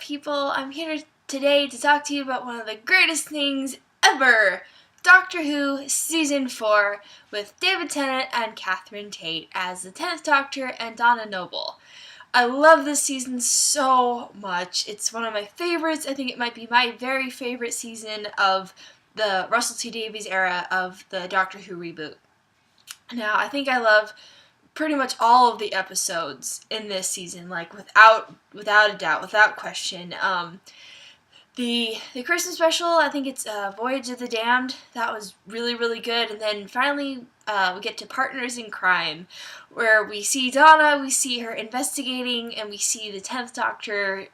people, I'm here today to talk to you about one of the greatest things ever, Doctor Who Season 4 with David Tennant and Catherine Tate as the 10th Doctor and Donna Noble. I love this season so much. It's one of my favorites. I think it might be my very favorite season of the Russell T Davies era of the Doctor Who reboot. Now, I think I love pretty much all of the episodes in this season, like without a doubt, without question. The Christmas special, I think it's Voyage of the Damned. That was really, really good. And then finally, we get to Partners in Crime, where we see Donna, we see her investigating, and we see the 10th Doctor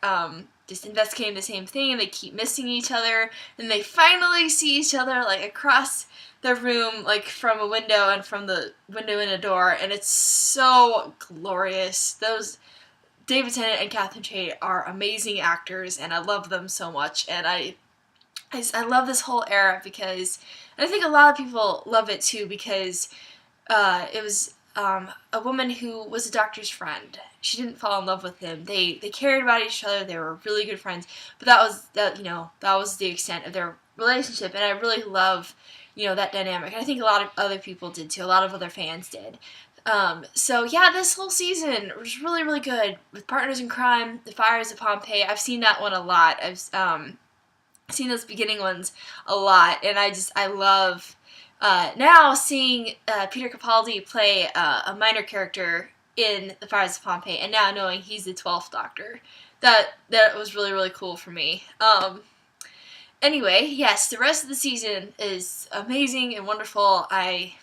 just investigating the same thing, and they keep missing each other. And they finally see each other, like, across the room, like, from a window and from the window in a door, and it's so glorious. Those David Tennant and Catherine Tate are amazing actors, and I love them so much, and I love this whole era because, and I think a lot of people love it too because it was a woman who was a doctor's friend. She didn't fall in love with him. They cared about each other. They were really good friends, but that was the extent of their relationship, and I really love that dynamic. And I think a lot of other people did too. A lot of other fans did. So yeah, this whole season was really, really good with Partners in Crime, The Fires of Pompeii. I've seen that one a lot. I've seen those beginning ones a lot, and I love now seeing Peter Capaldi play a minor character in The Fires of Pompeii, and now knowing he's the 12th Doctor. That was really, really cool for me. Anyway, yes, the rest of the season is amazing and wonderful. I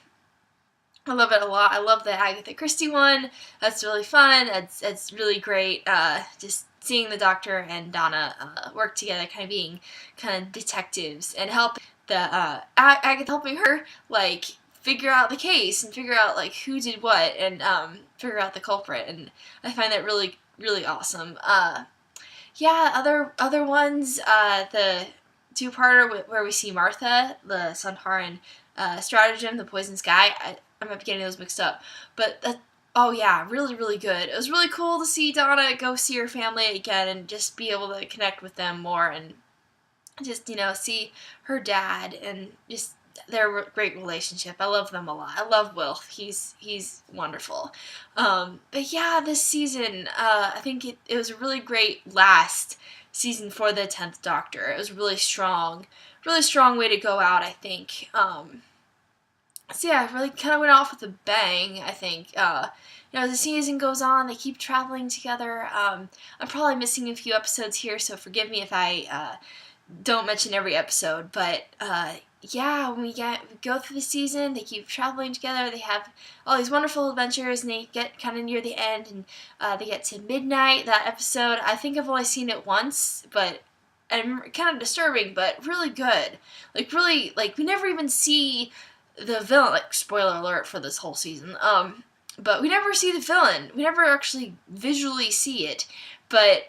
love it a lot. I love the Agatha Christie one. That's really fun. It's really great. Just seeing the Doctor and Donna work together, kind of being kind of detectives and help Agatha helping her like figure out the case and figure out like who did what and figure out the culprit. And I find that really, really awesome. Yeah, other ones. The two-parter where we see Martha, the Sontaran stratagem, the Poison Sky. I might be getting those mixed up, but oh yeah, really, really good. It was really cool to see Donna go see her family again and just be able to connect with them more and just see her dad and just their great relationship. I love them a lot. I love Wilf. He's wonderful. But yeah, this season, I think it was a really great last season for the 10th Doctor. It was really strong way to go out, I think. So yeah, it really kind of went off with a bang, I think. As the season goes on, they keep traveling together. I'm probably missing a few episodes here, so forgive me if I don't mention every episode. But yeah, when we go through the season, they keep traveling together. They have all these wonderful adventures, and they get kind of near the end, and they get to midnight. That episode, I think I've only seen it once, and kind of disturbing, but really good. Like really, like we never even see the villain. Like spoiler alert for this whole season. But we never see the villain. We never actually visually see it, but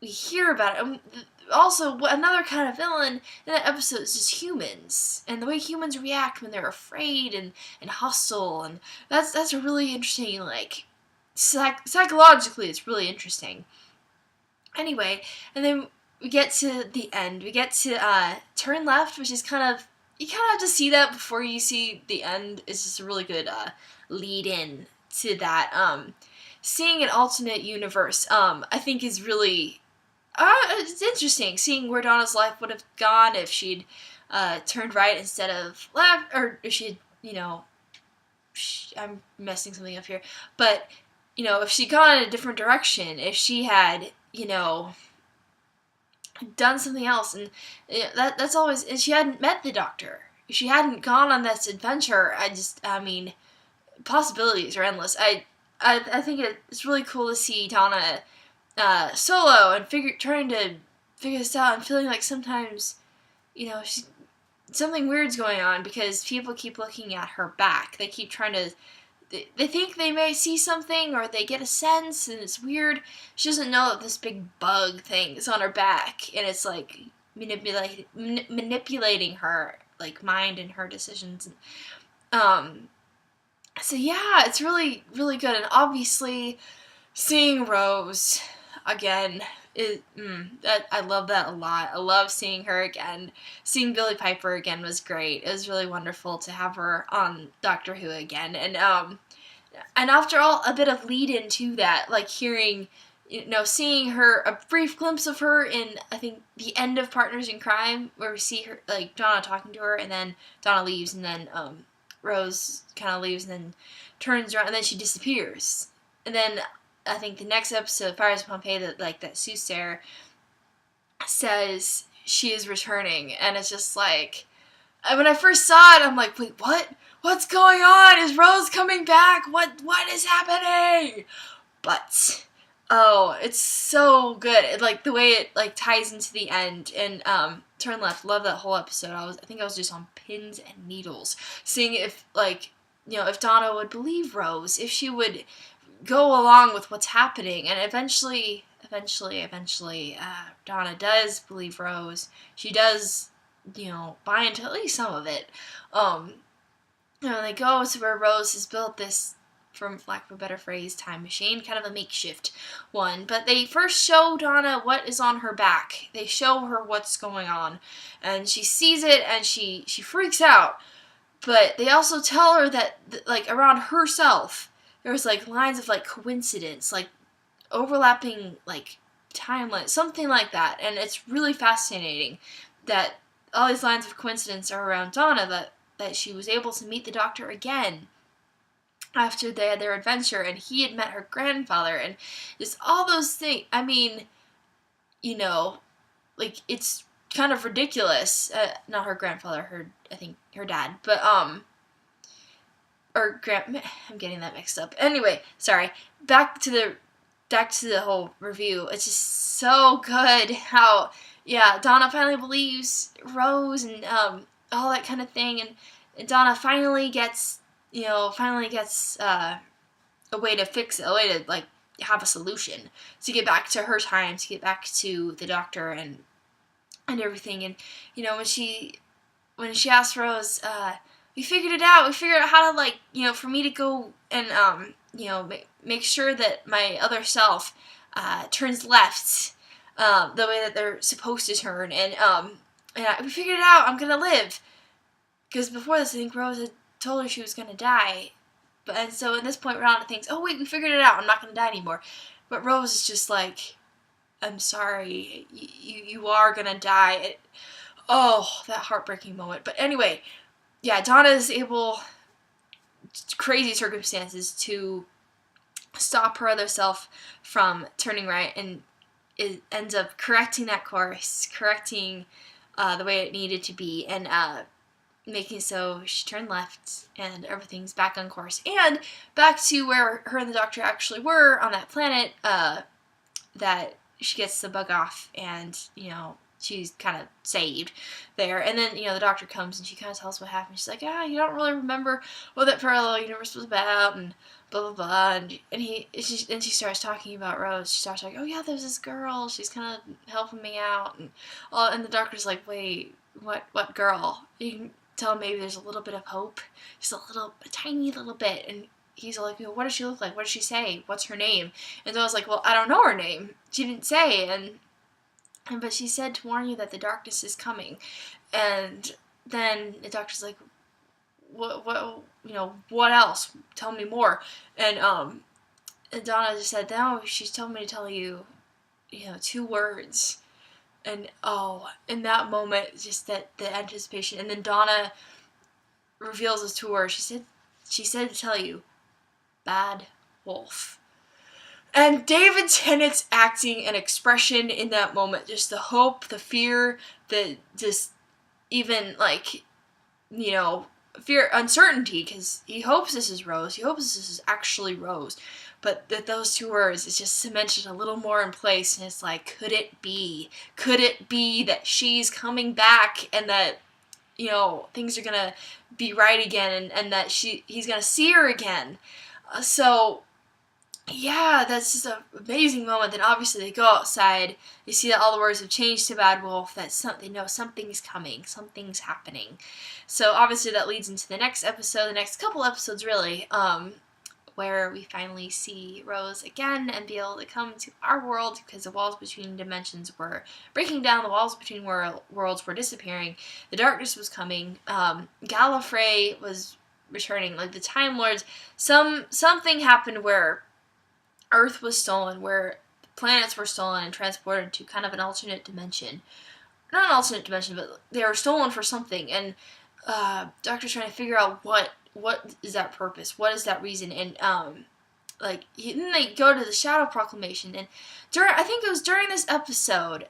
we hear about it. Also, another kind of villain in that episode is just humans, and the way humans react when they're afraid and hostile, and that's a really interesting, like, psychologically, it's really interesting. Anyway, and then we get to the end. We get to Turn Left, which is you kind of have to see that before you see the end. It's just a really good lead-in to that. Seeing an alternate universe, I think is really... it's interesting seeing where Donna's life would have gone if she'd turned right instead of left, or if she'd, I'm messing something up here, but, if she'd gone in a different direction, if she had, done something else, and that's always, and she hadn't met the Doctor, if she hadn't gone on this adventure, possibilities are endless. I think it's really cool to see Donna solo and trying to figure this out and feeling like sometimes, something weird's going on because people keep looking at her back. They keep trying to, they think they may see something or they get a sense and it's weird. She doesn't know that this big bug thing is on her back and it's like manipulating her like mind and her decisions. So yeah, it's really, really good. And obviously seeing Rose, again. I love that a lot. I love seeing her again. Seeing Billie Piper again was great. It was really wonderful to have her on Doctor Who again. And after all, a bit of lead into that, like hearing, seeing her, a brief glimpse of her in, I think, the end of Partners in Crime, where we see her, like, Donna talking to her, and then Donna leaves, and then Rose kind of leaves, and then turns around, and then she disappears. And then I think the next episode, Fires of Pompeii, that soothsayer says she is returning, and it's just like, when I first saw it, I'm like, wait, what? What's going on? Is Rose coming back? What is happening? But it's so good. Like the way it ties into the end. And Turn Left, love that whole episode. I think I was just on pins and needles, seeing if if Donna would believe Rose, if she would go along with what's happening. And eventually, Donna does believe Rose. She does, buy into at least some of it. They go to where Rose has built this, for lack of a better phrase, time machine, kind of a makeshift one. But they first show Donna what is on her back. They show her what's going on. And she sees it, and she freaks out. But they also tell her that, around herself, there's, lines of, coincidence, overlapping, timelines, something like that. And it's really fascinating that all these lines of coincidence are around Donna, that she was able to meet the Doctor again after they had their adventure, and he had met her grandfather, and just all those things. I mean, it's kind of ridiculous. Not her grandfather, I think her dad, but, I'm getting that mixed up. Anyway, sorry. Back to the whole review. It's just so good how, Donna finally believes Rose, and all that kind of thing, and Donna finally gets a way to fix it, a way to have a solution to get back to her time, to get back to the Doctor and everything. And when she asked Rose, we figured it out. We figured out how to for me to go and make sure that my other self turns left the way that they're supposed to turn, and we figured it out. I'm gonna live. Because before this, I think Rose had told her she was going to die. And so at this point, Donna thinks, oh, wait, we figured it out. I'm not going to die anymore. But Rose is just like, I'm sorry. You are going to die. That heartbreaking moment. But anyway, Donna is able, crazy circumstances, to stop her other self from turning right. And it ends up correcting that course, correcting the way it needed to be. And making so she turned left, and everything's back on course, and back to where her and the Doctor actually were on that planet, that she gets the bug off, and she's kind of saved there. And then the Doctor comes, and she kind of tells what happened. She's like, you don't really remember what that parallel universe was about, and blah blah blah. And she starts talking about Rose. She starts like, oh yeah, there's this girl, she's kind of helping me out, and the Doctor's like, wait, what girl? You can tell him maybe there's a little bit of hope, just a tiny little bit. And he's like, what does she look like? What does she say? What's her name? And so I was like, well, I don't know her name. She didn't say. But she said to warn you that the darkness is coming. And then the Doctor's like, what else? Tell me more. And Donna just said, no, she's told me to tell you, 2 words. And in that moment, just the anticipation. And then Donna reveals this to her. She said to tell you, Bad Wolf. And David Tennant's acting and expression in that moment, just the hope, the fear, the just even fear, uncertainty, because he hopes this is Rose. He hopes this is actually Rose. But that those 2 words is just cemented a little more in place, and it's like, could it be? Could it be that she's coming back, and that, things are gonna be right again, and that he's gonna see her again? That's just an amazing moment. Then obviously they go outside, they see that all the words have changed to Bad Wolf, that they know something's coming, something's happening. So obviously that leads into the next episode, the next couple episodes really, where we finally see Rose again and be able to come to our world because the walls between dimensions were breaking down, the walls between worlds were disappearing, the darkness was coming, Gallifrey was returning, like the Time Lords, something happened where Earth was stolen, where planets were stolen and transported to kind of an alternate dimension. Not an alternate dimension, but they were stolen for something, and Doctor's trying to figure out what is that purpose, what is that reason, and then they go to the Shadow Proclamation, and I think it was during this episode,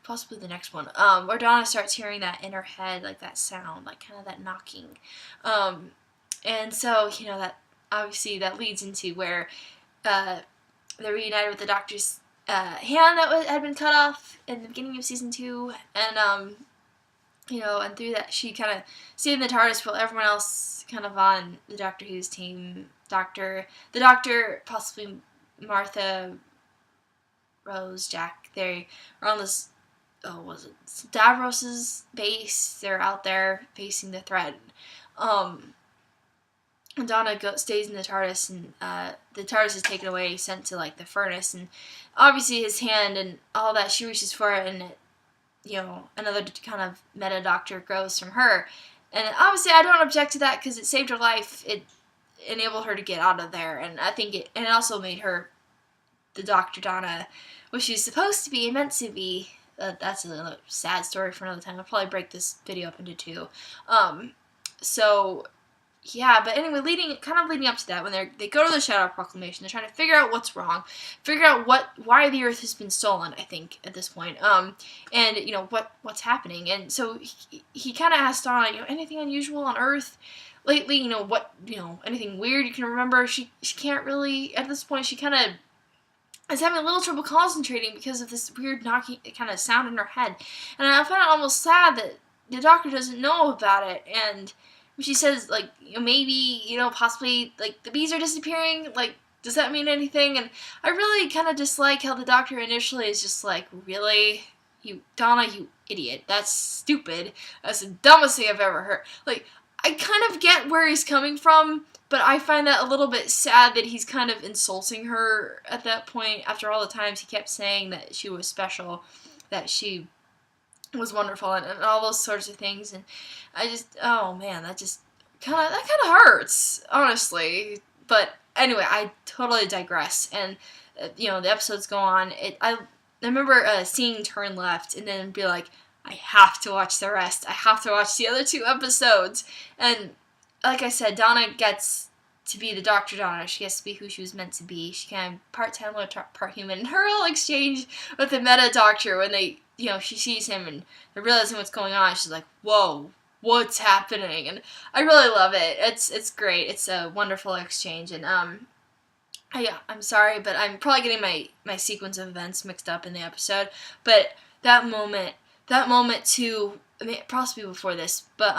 possibly the next one, where Donna starts hearing that in her head, like that sound, like kind of that knocking, and so that obviously that leads into where they're reunited with the Doctor's hand that had been cut off in the beginning of season 2, and and through that she kind of stayed in the TARDIS while everyone else kind of on the Doctor Who's team, the Doctor, possibly Martha, Rose, Jack, they are on this, was it Davros's base? They're out there facing the threat. Donna stays in the TARDIS, and the TARDIS is taken away, sent to like the furnace, and obviously his hand and all that, she reaches for it, and another kind of meta Doctor grows from her, and obviously I don't object to that because it saved her life. It enabled her to get out of there, and I think it also made her the Dr. Donna, what she's supposed to be and meant to be. That's a sad story for another time. I'll probably break this video up into 2. So yeah, but anyway, leading up to that, when they go to the Shadow Proclamation, they're trying to figure out what's wrong, figure out why the Earth has been stolen, I think, at this point, and what's happening, and so he kind of asked Donna, anything unusual on Earth lately, anything weird you can remember. She can't really, at this point, she kind of is having a little trouble concentrating because of this weird knocking kind of sound in her head, and I found it almost sad that the Doctor doesn't know about it, and she says, maybe, possibly, the bees are disappearing, does that mean anything? And I really kind of dislike how the Doctor initially is just really? Donna, you idiot. That's stupid. That's the dumbest thing I've ever heard. I kind of get where he's coming from, but I find that a little bit sad that he's kind of insulting her at that point, after all the times he kept saying that she was special, that she was wonderful, and all those sorts of things, and I just, oh man, that kind of hurts, honestly. But anyway, I totally digress, and the episodes go on. I remember seeing Turn Left, and then be like, I have to watch the rest. I have to watch the other 2 episodes, and like I said, Donna gets to be the Dr. Donna. She gets to be who she was meant to be. She can part Time Lord, part human. And her whole exchange with the meta Doctor when they, she sees him and they're realizing what's going on, she's like, whoa, what's happening? And I really love it. It's great. It's a wonderful exchange. And yeah, I'm sorry, but I'm probably getting my sequence of events mixed up in the episode. But that moment too, I mean, possibly before this, but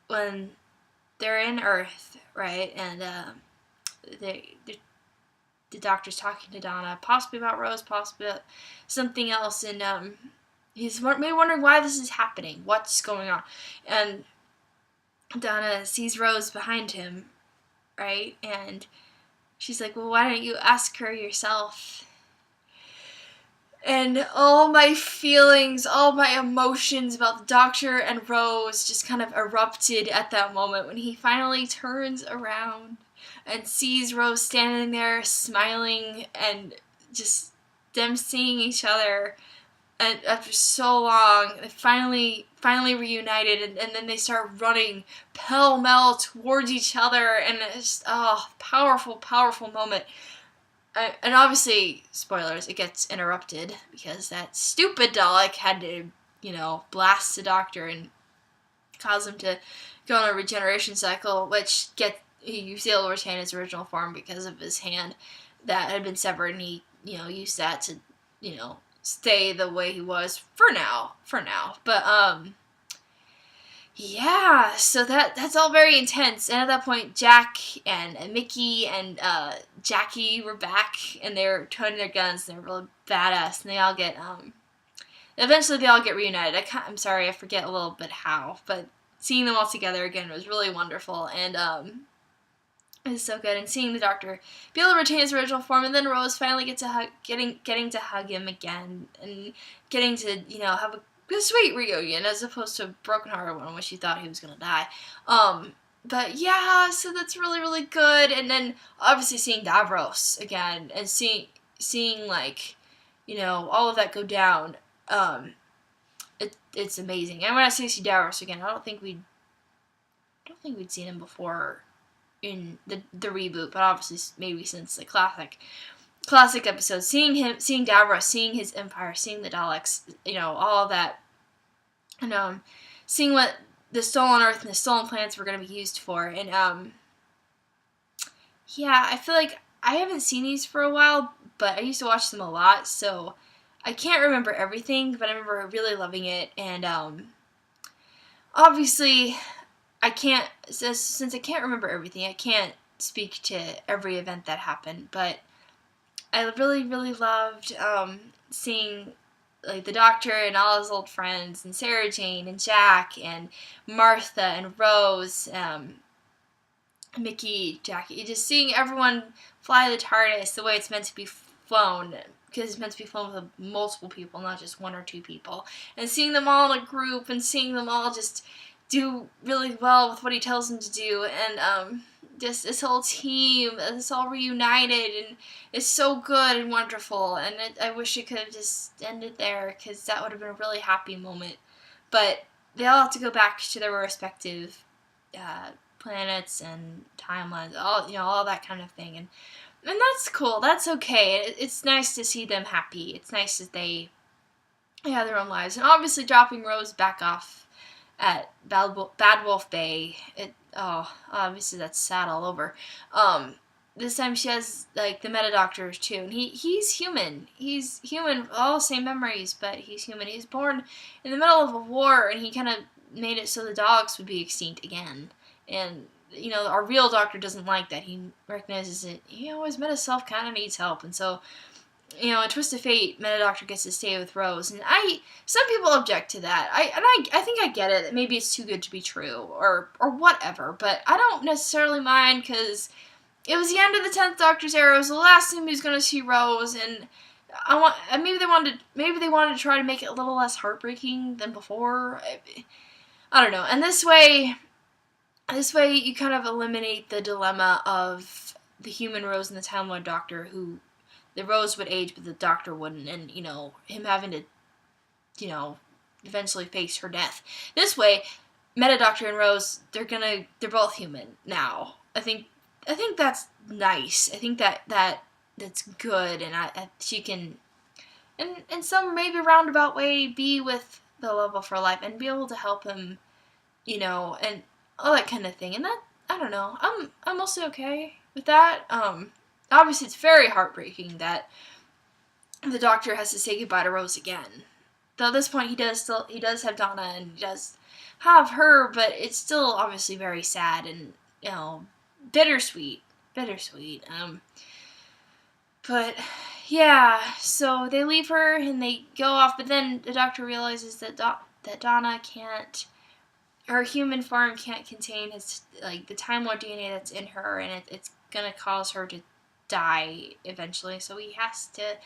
when they're in Earth, right, and the Doctor's talking to Donna, possibly about Rose, possibly about something else, and he's maybe wondering why this is happening, what's going on, and Donna sees Rose behind him, right, and she's like, well, why don't you ask her yourself? And all my feelings, all my emotions about the Doctor and Rose just kind of erupted at that moment when he finally turns around and sees Rose standing there smiling, and just them seeing each other, and after so long, they finally reunited, and then they start running pell-mell towards each other, and it's just, powerful moment. And obviously, spoilers, it gets interrupted because that stupid Dalek had to, blast the Doctor and cause him to go on a regeneration cycle, which he was able to retain his original form because of his hand that had been severed, and he, used that to, stay the way he was for now. But, yeah, so that's all very intense, and at that point, Jack and Mickey and Jackie were back, and they were toting their guns, and they were really badass, and they all get, eventually they all get reunited. I'm sorry, I forget a little bit how, but seeing them all together again was really wonderful, and is so good, and seeing the Doctor be able to retain his original form, and then Rose finally getting to hug him again, and getting to have a sweet reunion as opposed to a broken-hearted one when she thought he was gonna die. But yeah, so that's really really good, and then obviously seeing Davros again and seeing like all of that go down. It's amazing. And when I say see Davros again, I don't think we'd seen him before in the reboot, but obviously maybe since the classic episodes, seeing Davros, seeing his empire, seeing the Daleks, all of that, and seeing what the stolen Earth and the stolen planets were going to be used for, and yeah, I feel like I haven't seen these for a while, but I used to watch them a lot, so I can't remember everything, but I remember really loving it, and obviously I can't, since I can't remember everything, I can't speak to every event that happened, but I really, really loved seeing like the Doctor and all his old friends, and Sarah Jane and Jack and Martha and Rose, Mickey, Jackie, just seeing everyone fly the TARDIS the way it's meant to be flown, because it's meant to be flown with multiple people, not just one or two people, and seeing them all in a group, and seeing them all just do really well with what he tells them to do, and just this whole team, it's all reunited, and it's so good and wonderful, and I wish it could have just ended there, because that would have been a really happy moment, but they all have to go back to their respective planets and timelines, all that kind of thing, and that's cool, that's okay, it's nice to see them happy, it's nice that they have their own lives, and obviously dropping Rose back off at Bad Wolf Bay, obviously that's sad all over. This time she has like the Meta Doctor too, and he's human. He's human, all the same memories, but he's human. He's born in the middle of a war, and he kind of made it so the dogs would be extinct again. And our real Doctor doesn't like that. He recognizes that his Meta self kind of needs help, and so a twist of fate, Meta Doctor gets to stay with Rose, and some people object to that. I think I get it. Maybe it's too good to be true, or whatever. But I don't necessarily mind, because it was the end of the 10th Doctor's era. It was the last time he was going to see Rose, and maybe they wanted to try to make it a little less heartbreaking than before. I don't know. And this way you kind of eliminate the dilemma of the human Rose and the Time Lord Doctor, who the Rose would age, but the Doctor wouldn't, and, him having to, eventually face her death. This way, Meta Doctor and Rose, they're both human now. I think that's nice. I think that's good, and she can, in some maybe roundabout way, be with the love of her life, and be able to help him, and all that kind of thing. And that, I don't know, I'm mostly okay with that. Obviously, it's very heartbreaking that the Doctor has to say goodbye to Rose again. Though at this point, he does have Donna, and he does have her, but it's still obviously very sad and bittersweet. But yeah, so they leave her and they go off, but then the Doctor realizes that Donna can't. Her human form can't contain the Time Lord DNA that's in her, and it's gonna cause her to die eventually, so he has to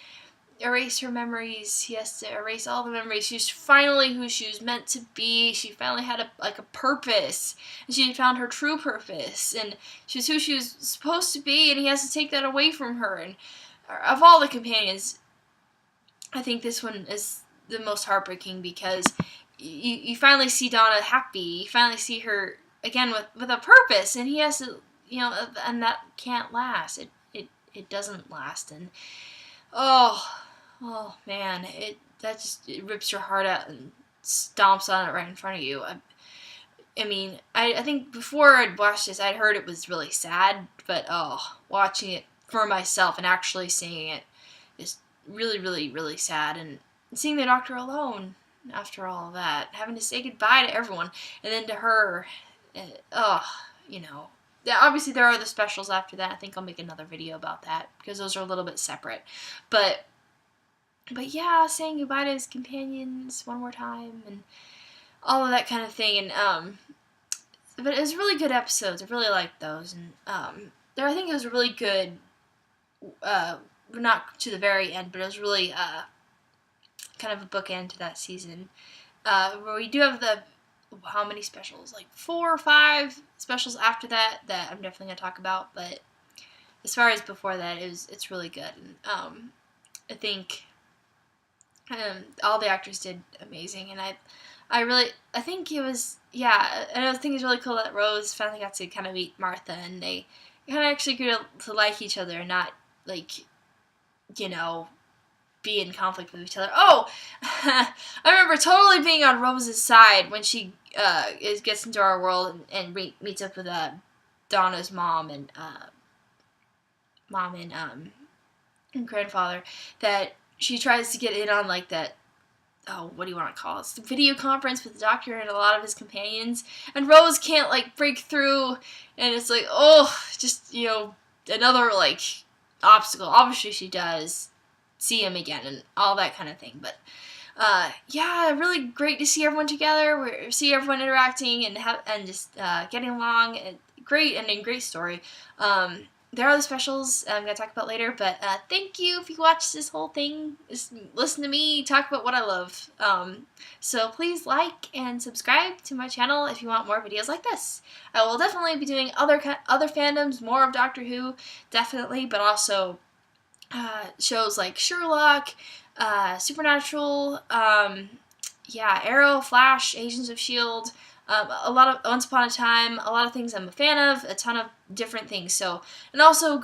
erase her memories. He has to erase all the memories. She's finally who she was meant to be. She finally had a purpose, and she had found her true purpose, and she was who she was supposed to be, and he has to take that away from her. And of all the companions, I think this one is the most heartbreaking, because you finally see Donna happy. You finally see her again with a purpose, and he has to, and that can't last. It doesn't last, and oh man, it rips your heart out and stomps on it right in front of you. I mean, I think before I'd watched this, I'd heard it was really sad, but watching it for myself and actually seeing it is really, really, really sad, and seeing the Doctor alone after all of that, having to say goodbye to everyone, and then to her, obviously there are the specials after that. I think I'll make another video about that, because those are a little bit separate, but yeah, saying goodbye to his companions one more time, and all of that kind of thing, and but it was really good episodes. I really liked those, and I think it was really good. Not to the very end, but it was really kind of a bookend to that season. Where we do have how many specials? Like 4 or 5 specials after that I'm definitely gonna talk about. But as far as before that, it's really good. And I think all the actors did amazing, and I think it was, yeah, and I think it's really cool that Rose finally got to kind of meet Martha, and they kind of actually grew to like each other, and not like, be in conflict with each other. Oh, I remember totally being on Rose's side when she gets into our world and meets up with Donna's mom and and grandfather, that she tries to get in on like that. Oh, what do you want to call it? It's the video conference with the doctor and a lot of his companions, and Rose can't like break through, and it's like, oh, just another like obstacle. Obviously, she does see him again and all that kind of thing, but yeah, really great to see everyone together. We see everyone interacting and just getting along. Great ending, great story. There are the specials I'm going to talk about later, but thank you if you watched this whole thing. Just listen to me talk about what I love. So please like and subscribe to my channel if you want more videos like this. I will definitely be doing other fandoms, more of Doctor Who, definitely, but also shows like Sherlock, Supernatural, Arrow, Flash, Agents of S.H.I.E.L.D., a lot of Once Upon a Time, a lot of things I'm a fan of, a ton of different things. So, and also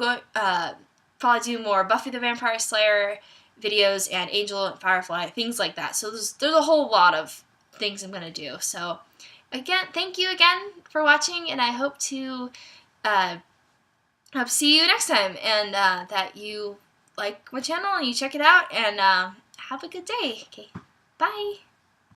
probably do more Buffy the Vampire Slayer videos and Angel and Firefly, things like that. So there's a whole lot of things I'm gonna do. So again, thank you again for watching, and I hope to see you next time, and that you like my channel and you check it out, and have a good day. Okay, bye.